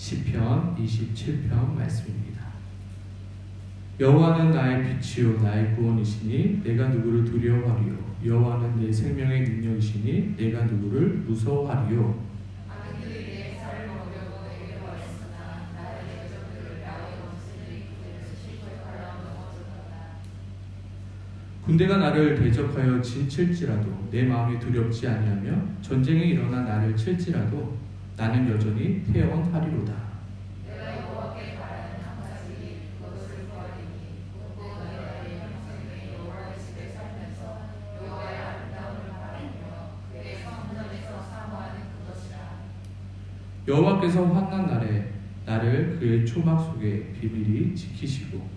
시편 27편 말씀입니다. 여호와는 나의 빛이요 나의 구원이시니 내가 누구를 두려워하리요. 여호와는 내 생명의 능력이시니 내가 누구를 무서워하리요. 군대가 나를 대적하여 진칠지라도 내 마음이 두렵지 아니하며 전쟁이 일어나 나를 칠지라도 나는 여전히 태원하리로다. 내가 여호와께 바라는 한 가지 그것을 구하리니 곧 너희의 평생에 여호와의 집에 살면서 여호와의 아름다움을 바라며 그의 성전에서 사모하는 그것이라. 여호와께서 환난 날에 나를 그의 초막 속에 비밀히 지키시고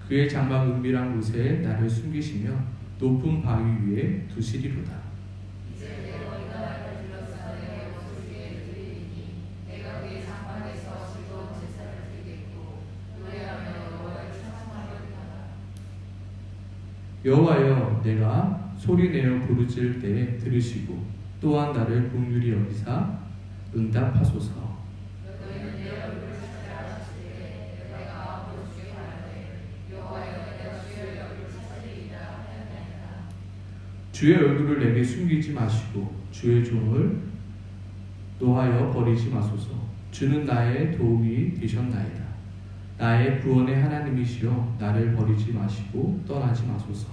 그의 장막 은밀한 곳에 나를 숨기시며 높은 바위 위에 두시리로다. 이제 내 머리가 나를 둘러싸 내 옷을 위에 드리리니 내가 그의 장막에서 즐거운 제사를 드리겠고 노래하며 여호와를 찬송하리로다. 여호와여 내가 소리내어 부르짖을 때에 들으시고 또한 나를 긍휼히 여기사 응답하소서. 너희는 내 얼굴을 찾아하시되 내가 마음으로 주께 바라되 여호와여 내가 주의 얼굴을 찾으리이다 하였나이다. 주의 얼굴을 내게 숨기지 마시고 주의 종을 노하여 버리지 마소서. 주는 나의 도움이 되셨나이다. 나의 구원의 하나님이시여 나를 버리지 마시고 떠나지 마소서.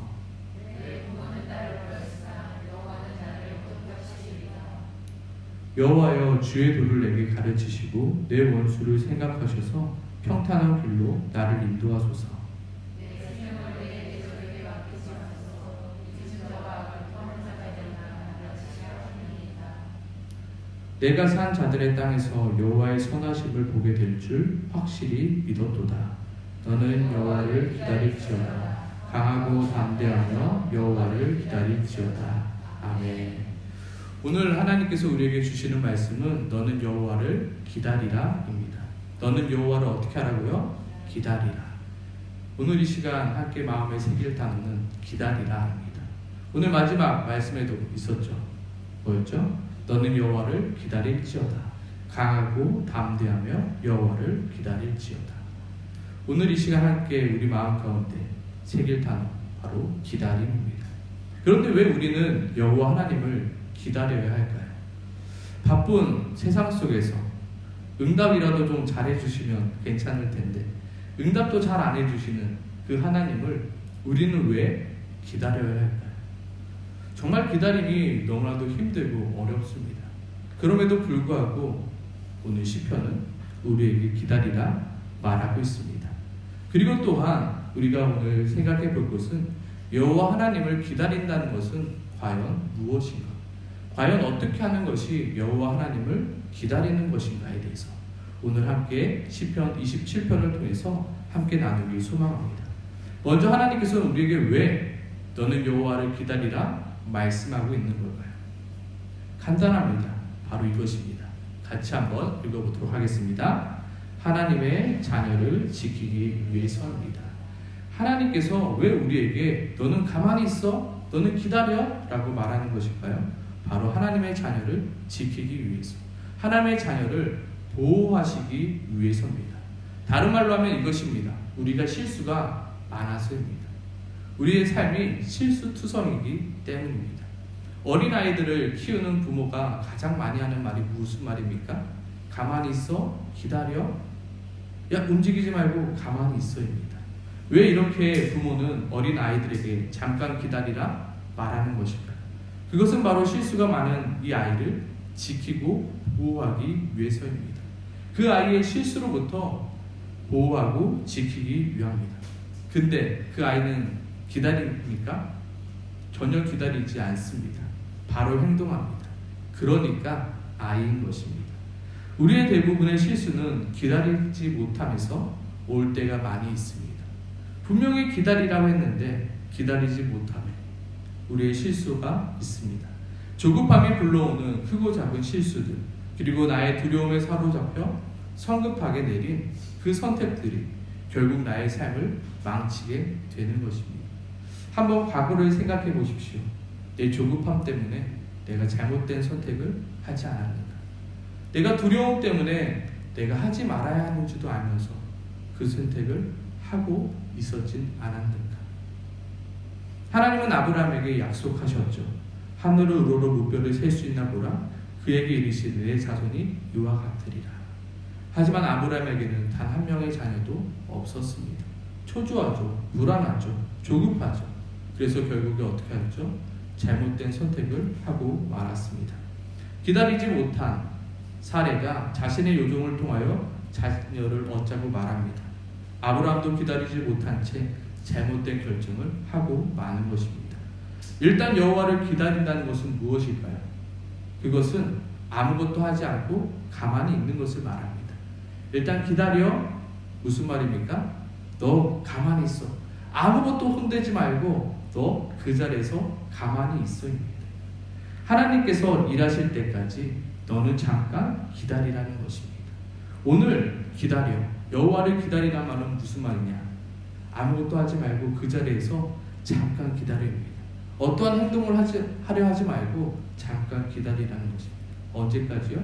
내 부모는 나를 버렸으나 여호와는 나를 돕으시리이다. 여호와여 주의 도를 내게 가르치시고 내 원수를 생각하셔서 평탄한 길로 나를 인도하소서. 내 생명을 내 대적에게 맡기지 마소서. 잊은 자와 불법한 자가 일어나 나를 지시하옵나이다. 내가 산 자들의 땅에서 여호와의 선하심을 보게 될 줄 확실히 믿었도다. 너는 여호와를 기다릴지어다. 강하고 담대하며 여호와를 기다릴지어다. 아멘. 오늘 하나님께서 우리에게 주시는 말씀은 너는 여호와를 기다리라입니다. 너는 여호와를 어떻게 하라고요? 기다리라. 오늘 이 시간 함께 마음에 새길 단어는 기다리라입니다. 오늘 마지막 말씀에도 있었죠. 뭐였죠? 너는 여호와를 기다릴지어다. 강하고 담대하며 여호와를 기다릴지어다. 오늘 이 시간 함께 우리 마음 가운데 새길 단어 바로 기다림입니다. 그런데 왜 우리는 여호와 하나님을 기다려야 할까요? 바쁜 세상 속에서 응답이라도 좀 잘해주시면 괜찮을 텐데 응답도 잘 안 해주시는 그 하나님을 우리는 왜 기다려야 할까요? 정말 기다림이 너무나도 힘들고 어렵습니다. 그럼에도 불구하고 오늘 시편은 우리에게 기다리라 말하고 있습니다. 그리고 또한 우리가 오늘 생각해 볼 것은 여호와 하나님을 기다린다는 것은 과연 무엇인가? 과연 어떻게 하는 것이 여호와 하나님을 기다리는 것인가에 대해서 오늘 함께 시편 27편을 통해서 함께 나누기 소망합니다. 먼저 하나님께서 우리에게 왜 너는 여호와를 기다리라 말씀하고 있는 걸까요? 간단합니다. 바로 이것입니다. 같이 한번 읽어보도록 하겠습니다. 하나님의 자녀를 지키기 위해서입니다. 하나님께서 왜 우리에게 너는 가만히 있어? 너는 기다려? 라고 말하는 것일까요? 바로 하나님의 자녀를 지키기 위해서, 하나님의 자녀를 보호하시기 위해서입니다. 다른 말로 하면 이것입니다. 우리가 실수가 많아서입니다. 우리의 삶이 실수투성이기 때문입니다. 어린아이들을 키우는 부모가 가장 많이 하는 말이 무슨 말입니까? 가만히 있어, 기다려, 야 움직이지 말고 가만히 있어입니다. 왜 이렇게 부모는 어린아이들에게 잠깐 기다리라 말하는 것일까요? 그것은 바로 실수가 많은 이 아이를 지키고 보호하기 위해서입니다. 그 아이의 실수로부터 보호하고 지키기 위함입니다. 근데 그 아이는 기다립니까? 전혀 기다리지 않습니다. 바로 행동합니다. 그러니까 아이인 것입니다. 우리의 대부분의 실수는 기다리지 못하면서 올 때가 많이 있습니다. 분명히 기다리라고 했는데 기다리지 못하며 우리의 실수가 있습니다. 조급함이 불러오는 크고 작은 실수들, 그리고 나의 두려움에 사로잡혀 성급하게 내린 그 선택들이 결국 나의 삶을 망치게 되는 것입니다. 한번 과거를 생각해 보십시오. 내 조급함 때문에 내가 잘못된 선택을 하지 않았는가? 내가 두려움 때문에 내가 하지 말아야 하는지도 알면서 그 선택을 하고 있었진 않았는가? 하나님은 아브라함에게 약속하셨죠. 하늘을 우러러 무뼈를 셀 수 있나 보라. 그에게 이르시되 내 자손이 이와 같으리라. 하지만 아브라함에게는 단 한 명의 자녀도 없었습니다. 초조하죠. 불안하죠. 조급하죠. 그래서 결국에 어떻게 하죠? 잘못된 선택을 하고 말았습니다. 기다리지 못한 사레가 자신의 요정을 통하여 자녀를 얻자고 말합니다. 아브라함도 기다리지 못한 채 잘못된 결정을 하고 마는 것입니다. 일단 여호와를 기다린다는 것은 무엇일까요? 그것은 아무것도 하지 않고 가만히 있는 것을 말합니다. 일단 기다려. 무슨 말입니까? 너 가만히 있어. 아무것도 손대지 말고 너 그 자리에서 가만히 있어입니다. 하나님께서 일하실 때까지 너는 잠깐 기다리라는 것입니다. 오늘 기다려. 여호와를 기다리란 말은 무슨 말이냐? 아무것도 하지 말고 그 자리에서 잠깐 기다립니다. 어떠한 행동을 하려 하지 말고 잠깐 기다리라는 것입니다. 언제까지요?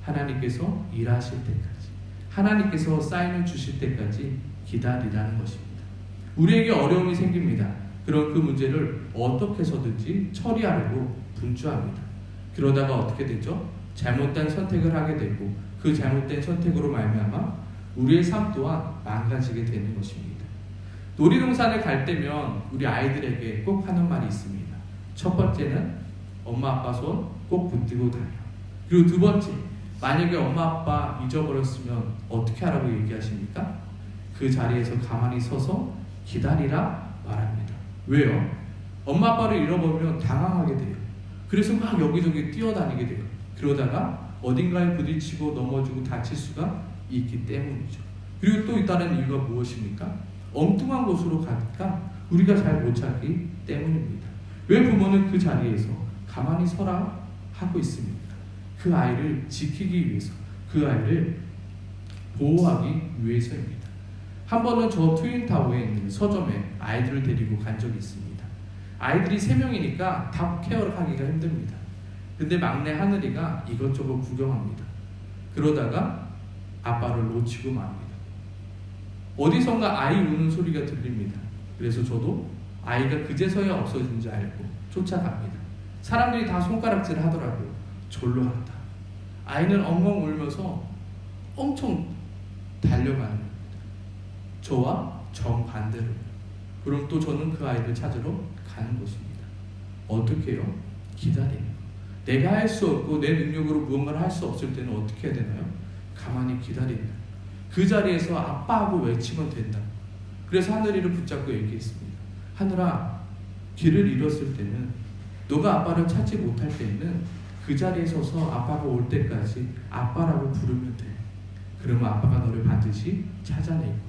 하나님께서 일하실 때까지, 하나님께서 사인을 주실 때까지 기다리라는 것입니다. 우리에게 어려움이 생깁니다. 그럼 그 문제를 어떻게 해서든지 처리하려고 분주합니다. 그러다가 어떻게 되죠? 잘못된 선택을 하게 되고 그 잘못된 선택으로 말미암아 우리의 삶 또한 망가지게 되는 것입니다. 놀이동산을 갈 때면 우리 아이들에게 꼭 하는 말이 있습니다. 첫 번째는 엄마 아빠 손 꼭 붙들고 다녀. 그리고 두 번째, 만약에 엄마 아빠 잊어버렸으면 어떻게 하라고 얘기하십니까? 그 자리에서 가만히 서서 기다리라 말합니다. 왜요? 엄마 아빠를 잃어버리면 당황하게 돼요. 그래서 막 여기저기 뛰어다니게 돼요. 그러다가 어딘가에 부딪히고 넘어지고 다칠 수가 있기 때문이죠. 그리고 또 다른 이유가 무엇입니까? 엉뚱한 곳으로 가니까 우리가 잘 못 찾기 때문입니다. 왜 부모는 그 자리에서 가만히 서라 하고 있습니까? 그 아이를 지키기 위해서, 그 아이를 보호하기 위해서입니다. 한 번은 저 트윈타워에 있는 서점에 아이들을 데리고 간 적이 있습니다. 아이들이 3명이니까 다 케어를 하기가 힘듭니다. 근데 막내 하늘이가 이것저것 구경합니다. 그러다가 아빠를 놓치고 맙니다. 어디선가 아이 우는 소리가 들립니다. 그래서 저도 아이가 그제서야 없어진 줄 알고 쫓아갑니다. 사람들이 다 손가락질을 하더라고요. 절로 한다. 아이는 엉엉 울면서 엄청 달려가는 겁니다. 저와 정반대로. 그럼 또 저는 그 아이를 찾으러 가는 것입니다. 어떻게 해요? 기다리는 거. 내가 할 수 없고 내 능력으로 무언가를 할 수 없을 때는 어떻게 해야 되나요? 가만히 기다린다. 그 자리에서 아빠하고 외치면 된다. 그래서 하늘이를 붙잡고 얘기했습니다. 하늘아, 길을 잃었을 때는, 너가 아빠를 찾지 못할 때는 그 자리에 서서 아빠가 올 때까지 아빠라고 부르면 돼. 그러면 아빠가 너를 반드시 찾아낼 거야.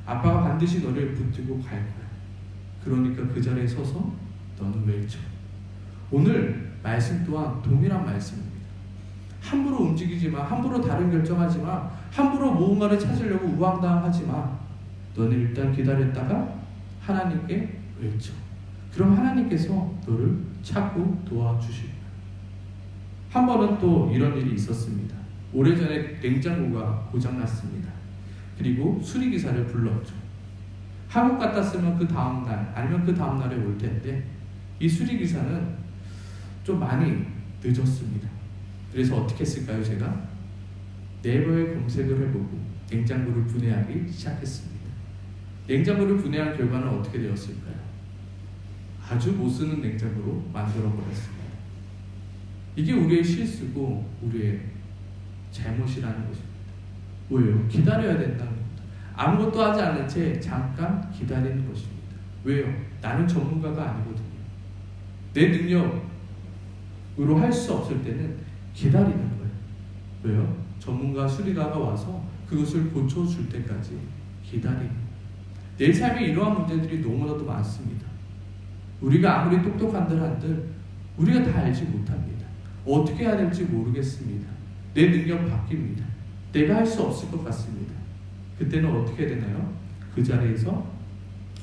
아빠가 반드시 너를 붙들고 갈 거야. 그러니까 그 자리에 서서 너는 외쳐. 오늘 말씀 또한 동일한 말씀입니다. 함부로 움직이지 마. 함부로 다른 결정하지 마. 함부로 무언가를 찾으려고 우왕좌왕하지 마. 너는 일단 기다렸다가 하나님께 외쳐. 그럼 하나님께서 너를 찾고 도와주실 거야. 한 번은 또 이런 일이 있었습니다. 오래전에 냉장고가 고장났습니다. 그리고 수리기사를 불렀죠. 한국 같았으면 그 다음날 아니면 그 다음날에 올 텐데 이 수리기사는 좀 많이 늦었습니다. 그래서 어떻게 했을까요? 제가 네이버에 검색을 해보고 냉장고를 분해하기 시작했습니다. 냉장고를 분해한 결과는 어떻게 되었을까요? 아주 못쓰는 냉장고로 만들어버렸습니다. 이게 우리의 실수고 우리의 잘못이라는 것입니다. 왜요? 기다려야 된다는 겁니다. 아무것도 하지 않은 채 잠깐 기다리는 것입니다. 왜요? 나는 전문가가 아니거든요. 내 능력으로 할 수 없을 때는 기다리는 거예요. 왜요? 전문가 수리가가 와서 그것을 고쳐줄 때까지 기다리는 거예요. 내 삶에 이러한 문제들이 너무나도 많습니다. 우리가 아무리 똑똑한들 한들 우리가 다 알지 못합니다. 어떻게 해야 될지 모르겠습니다. 내 능력 바뀝니다. 내가 할 수 없을 것 같습니다. 그때는 어떻게 해야 되나요? 그 자리에서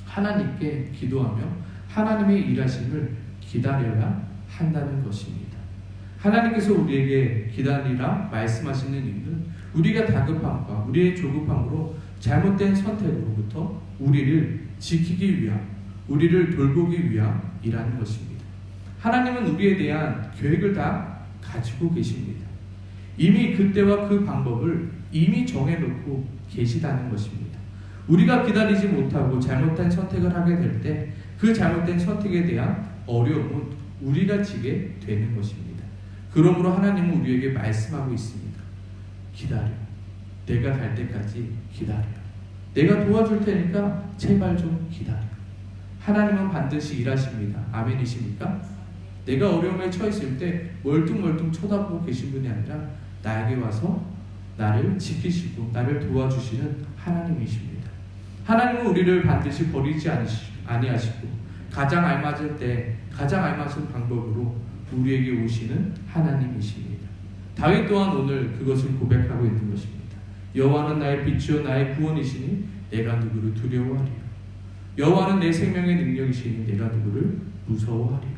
하나님께 기도하며 하나님의 일하심을 기다려야 한다는 것입니다. 하나님께서 우리에게 기다리라 말씀하시는 이유는 우리가 다급함과 우리의 조급함으로 잘못된 선택으로부터 우리를 지키기 위함, 우리를 돌보기 위함이라는 것입니다. 하나님은 우리에 대한 계획을 다 가지고 계십니다. 이미 그때와 그 방법을 이미 정해놓고 계시다는 것입니다. 우리가 기다리지 못하고 잘못된 선택을 하게 될 때 그 잘못된 선택에 대한 어려움은 우리가 지게 되는 것입니다. 그러므로 하나님은 우리에게 말씀하고 있습니다. 기다려. 내가 갈 때까지 기다려. 내가 도와줄 테니까 제발 좀 기다려. 하나님은 반드시 일하십니다. 아멘이십니까? 내가 어려움에 처했을 때 멀뚱멀뚱 쳐다보고 계신 분이 아니라 나에게 와서 나를 지키시고 나를 도와주시는 하나님이십니다. 하나님은 우리를 반드시 버리지 아니하시고 가장 알맞을 때 가장 알맞은 방법으로 우리에게 오시는 하나님이십니다. 다윗 또한 오늘 그것을 고백하고 있는 것입니다. 여호와는 나의 빛이요 나의 구원이시니 내가 누구를 두려워하리요. 여호와는 내 생명의 능력이시니 내가 누구를 무서워하리요.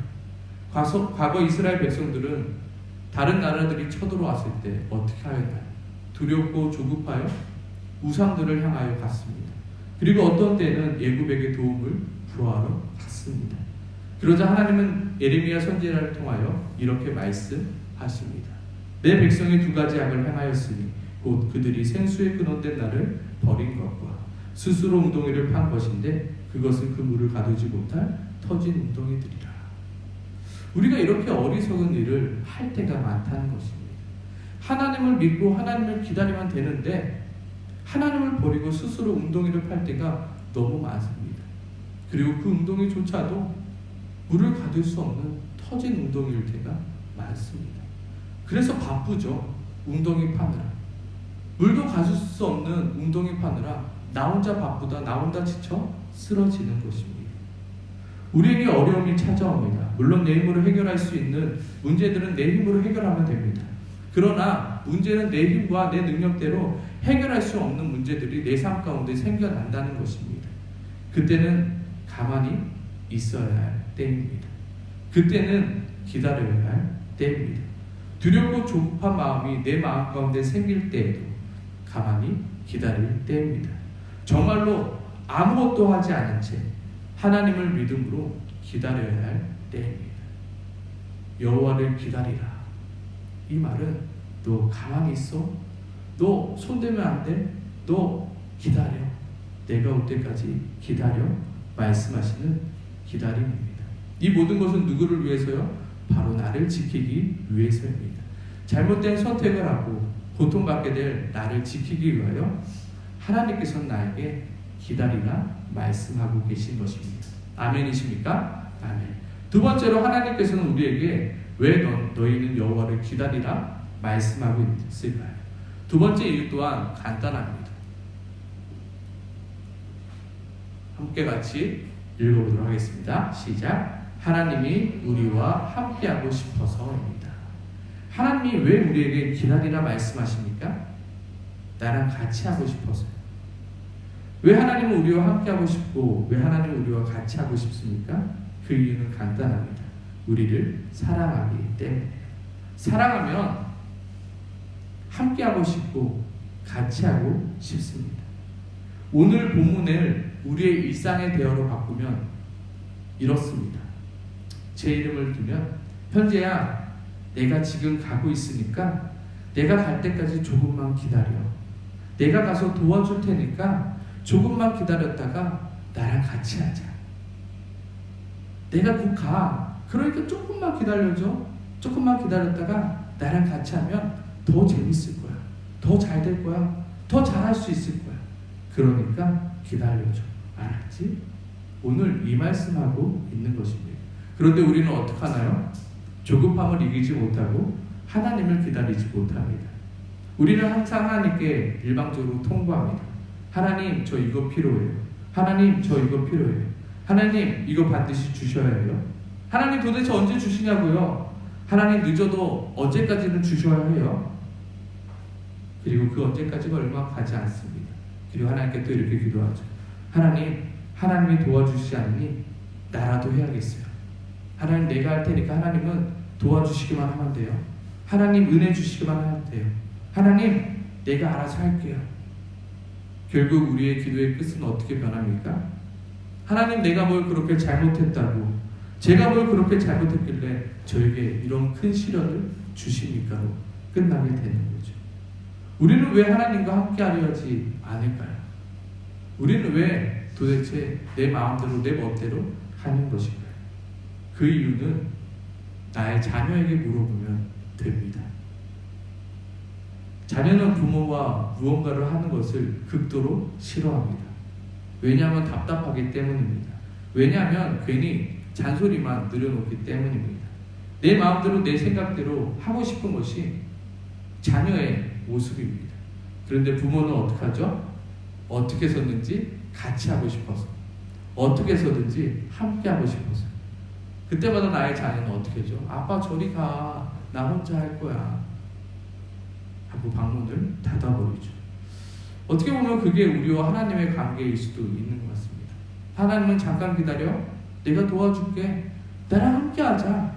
과거 이스라엘 백성들은 다른 나라들이 쳐들어왔을 때 어떻게 하였나요? 두렵고 조급하여 우상들을 향하여 갔습니다. 그리고 어떤 때는 애굽에게 도움을 구하러 갔습니다. 그러자 하나님은 예레미야 선지자를 통하여 이렇게 말씀하십니다. 내 백성이 두 가지 악을 행하였으니 곧 그들이 생수에 근원된 나를 버린 것과 스스로 웅덩이를 판 것인데 그것은 그 물을 가두지 못할 터진 웅덩이들이라. 우리가 이렇게 어리석은 일을 할 때가 많다는 것입니다. 하나님을 믿고 하나님을 기다리면 되는데 하나님을 버리고 스스로 웅덩이를 팔 때가 너무 많습니다. 그리고 그 웅덩이조차도 물을 가둘 수 없는 터진 웅덩이일 때가 많습니다. 그래서 바쁘죠. 웅덩이 파느라. 물도 가질 수 없는 웅덩이 파느라 나 혼자 바쁘다, 나 혼자 지쳐 쓰러지는 것입니다. 우리에게 어려움이 찾아옵니다. 물론 내 힘으로 해결할 수 있는 문제들은 내 힘으로 해결하면 됩니다. 그러나 문제는 내 힘과 내 능력대로 해결할 수 없는 문제들이 내 삶 가운데 생겨난다는 것입니다. 그때는 가만히 있어야 할 때입니다. 그때는 기다려야 할 때입니다. 두렵고 조급한 마음이 내 마음 가운데 생길 때에도 가만히 기다릴 때입니다. 정말로 아무것도 하지 않은 채 하나님을 믿음으로 기다려야 할 때입니다. 여호와를 기다리라. 이 말은 너 가만히 있어. 너 손대면 안 돼. 너 기다려. 내가 올 때까지 기다려. 말씀하시는 기다림입니다. 이 모든 것은 누구를 위해서요? 바로 나를 지키기 위해서입니다. 잘못된 선택을 하고 고통받게 될 나를 지키기 위하여 하나님께서는 나에게 기다리라 말씀하고 계신 것입니다. 아멘이십니까? 아멘. 두 번째로 하나님께서는 우리에게 왜 너희는 여호와를 기다리라 말씀하고 있을까요? 두 번째 이유 또한 간단합니다. 함께 같이 읽어보도록 하겠습니다. 시작. 하나님이 우리와 함께하고 싶어서입니다. 하나님이 왜 우리에게 기다리라 말씀하십니까? 나랑 같이 하고 싶어서요. 왜 하나님은 우리와 함께하고 싶고 왜 하나님은 우리와 같이 하고 싶습니까? 그 이유는 간단합니다. 우리를 사랑하기 때문이에요. 사랑하면 함께하고 싶고 같이 하고 싶습니다. 오늘 본문을 우리의 일상의 대화로 바꾸면 이렇습니다. 제 이름을 두면 현재야 내가 지금 가고 있으니까 내가 갈 때까지 조금만 기다려. 내가 가서 도와줄 테니까 조금만 기다렸다가 나랑 같이 하자. 내가 곧 가. 그러니까 조금만 기다려줘. 조금만 기다렸다가 나랑 같이 하면 더 재밌을 거야. 더 잘 될 거야. 더 잘할 수 있을 거야. 그러니까 기다려줘. 알았지? 오늘 이 말씀하고 있는 것입니다. 그런데 우리는 어떻게 하나요? 조급함을 이기지 못하고 하나님을 기다리지 못합니다. 우리는 항상 하나님께 일방적으로 통보합니다. 하나님, 저 이거 필요해요. 하나님, 저 이거 필요해요. 하나님, 이거 반드시 주셔야 해요. 하나님, 도대체 언제 주시냐고요? 하나님, 늦어도 언제까지는 주셔야 해요. 그리고 그 언제까지가 얼마 가지 않습니다. 그리고 하나님께 또 이렇게 기도하죠. 하나님, 하나님이 도와주시지 않으니 나라도 해야겠어요. 하나님, 내가 할 테니까 하나님은 도와주시기만 하면 돼요. 하나님 은혜 주시기만 하면 돼요. 하나님 내가 알아서 할게요. 결국 우리의 기도의 끝은 어떻게 변합니까? 하나님 내가 뭘 그렇게 잘못했다고, 제가 뭘 그렇게 잘못했길래 저에게 이런 큰 시련을 주시니까로 끝나게 되는 거죠. 우리는 왜 하나님과 함께 하려 하지 않을까요? 우리는 왜 도대체 내 마음대로 내 멋대로 하는 것인가요? 그 이유는 나의 자녀에게 물어보면 됩니다. 자녀는 부모와 무언가를 하는 것을 극도로 싫어합니다. 왜냐하면 답답하기 때문입니다. 왜냐하면 괜히 잔소리만 늘어놓기 때문입니다. 내 마음대로 내 생각대로 하고 싶은 것이 자녀의 모습입니다. 그런데 부모는 어떻게 하죠? 어떻게 해서든지 같이 하고 싶어서, 어떻게 해서든지 함께 하고 싶어서. 그때마다 나의 자녀는 어떻게 하죠? 아빠 저리 가, 나 혼자 할 거야 하고 방문을 닫아버리죠. 어떻게 보면 그게 우리와 하나님의 관계일 수도 있는 것 같습니다. 하나님은 잠깐 기다려, 내가 도와줄게, 나랑 함께 하자.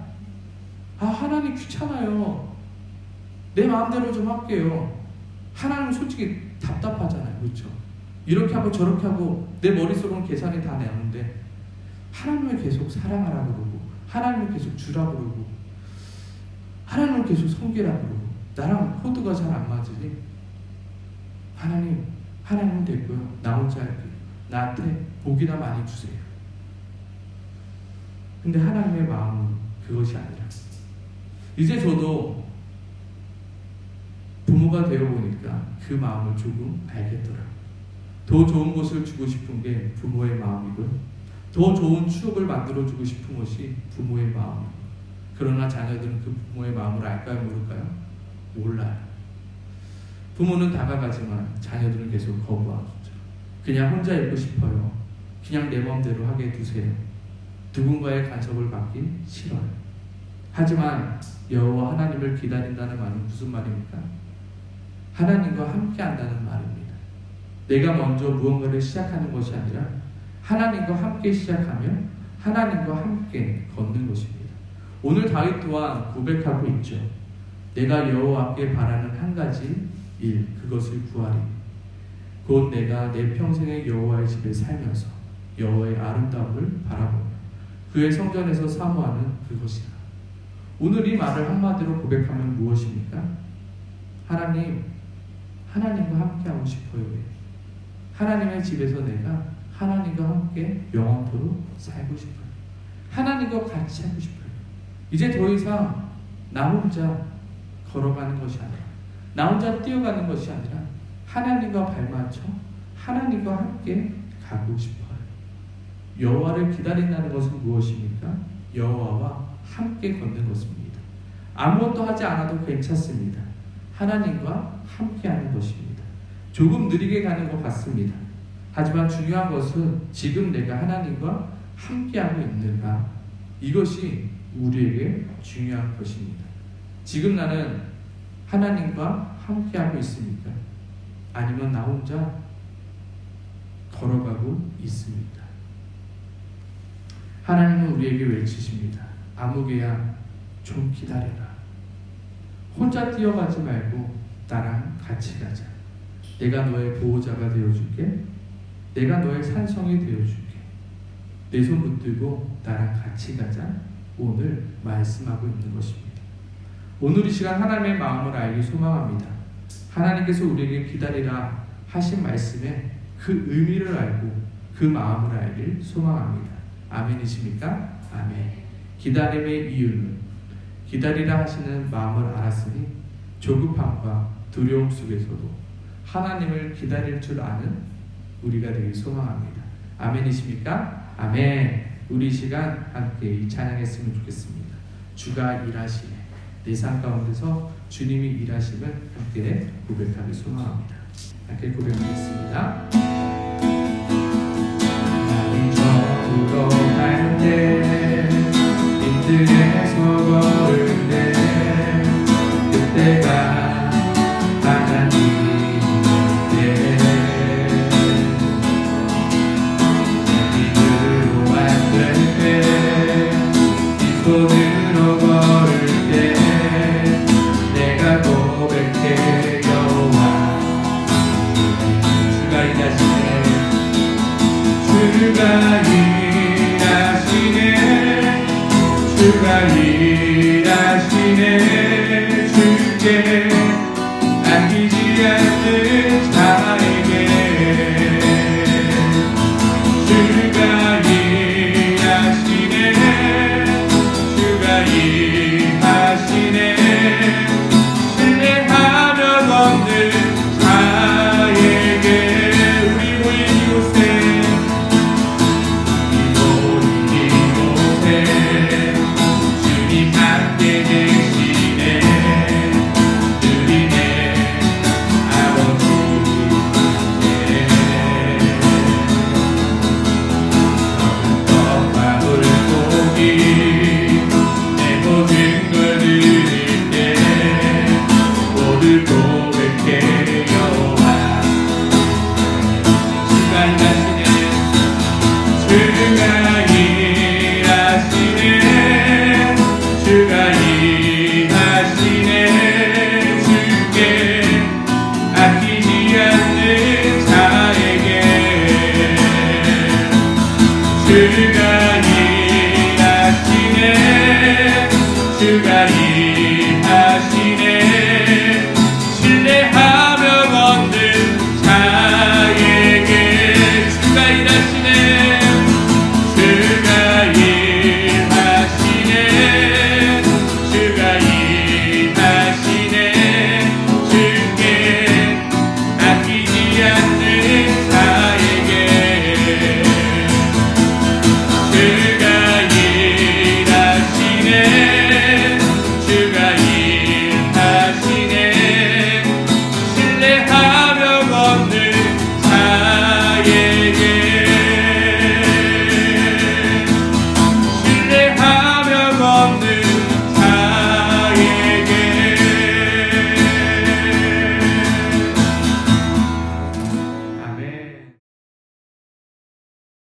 아 하나님 귀찮아요, 내 마음대로 좀 할게요. 하나님은 솔직히 답답하잖아요. 그렇죠? 이렇게 하고 저렇게 하고 내 머릿속으로는 계산이 다 나오는데 하나님을 계속 사랑하라 그러고, 하나님을 계속 주라 그러고, 하나님을 계속 섬기라 그러고, 나랑 코드가 잘 안 맞으니 하나님은 됐고요, 나 혼자 할게요. 나한테 복이나 많이 주세요. 근데 하나님의 마음은 그것이 아니라, 이제 저도 부모가 되어보니까 그 마음을 조금 알겠더라고요. 더 좋은 것을 주고 싶은 게 부모의 마음이고요, 더 좋은 추억을 만들어주고 싶은 것이 부모의 마음이고, 그러나 자녀들은 그 부모의 마음을 알까요, 모를까요? 몰라요. 부모는 다가가지만 자녀들은 계속 거부하죠. 그냥 혼자 있고 싶어요. 그냥 내 마음대로 하게 두세요. 누군가의 간섭을 받기 싫어요. 하지만 여호와 하나님을 기다린다는 말은 무슨 말입니까? 하나님과 함께 한다는 말입니다. 내가 먼저 무언가를 시작하는 것이 아니라 하나님과 함께 시작하며 하나님과 함께 걷는 것입니다. 오늘 다윗 또한 고백하고 있죠. 내가 여호와께 바라는 한 가지 일, 그것을 구하리. 곧 내가 내 평생의 여호와의 집에 살면서 여호와의 아름다움을 바라보며 그의 성전에서 사모하는 그것이라. 오늘 이 말을 한마디로 고백하면 무엇입니까? 하나님과 함께하고 싶어요. 하나님의 집에서 내가 하나님과 함께 영원토록 살고 싶어요. 하나님과 같이 하고 싶어요. 이제 더 이상 나 혼자 걸어가는 것이 아니라, 나 혼자 뛰어가는 것이 아니라 하나님과 발맞춰 하나님과 함께 가고 싶어요. 여호와를 기다린다는 것은 무엇입니까? 여호와와 함께 걷는 것입니다. 아무것도 하지 않아도 괜찮습니다. 하나님과 함께하는 것입니다. 조금 느리게 가는 것 같습니다. 하지만 중요한 것은 지금 내가 하나님과 함께하고 있는가, 이것이 우리에게 중요한 것입니다. 지금 나는 하나님과 함께하고 있습니까? 아니면 나 혼자 걸어가고 있습니다. 하나님은 우리에게 외치십니다. 아무개야 좀 기다려라. 혼자 뛰어가지 말고 나랑 같이 가자. 내가 너의 보호자가 되어줄게. 내가 너의 산성이 되어줄게. 내 손 붙들고 나랑 같이 가자. 오늘 말씀하고 있는 것입니다. 오늘 이 시간 하나님의 마음을 알기 소망합니다. 하나님께서 우리에게 기다리라 하신 말씀에 그 의미를 알고 그 마음을 알길 소망합니다. 아멘이십니까? 아멘. 기다림의 이유는 기다리라 하시는 마음을 알았으니 조급함과 두려움 속에서도 하나님을 기다릴 줄 아는 우리가 되길 소망합니다. 아멘이십니까? 아멘. 우리 이 시간 함께 이 찬양했으면 좋겠습니다. 주가 일하시네. 내 삶 가운데서 주님이 일하심을 함께 고백하길 소망합니다. 함께 고백하겠습니다. 나를 저으러 갈 때, 빈들에서 걸을 때, 그때가 하나님의 믿음으로 만들 때, 이 손으로 걸을 때, 주가 일하시네 주가 일하시네 주께 아끼지 않는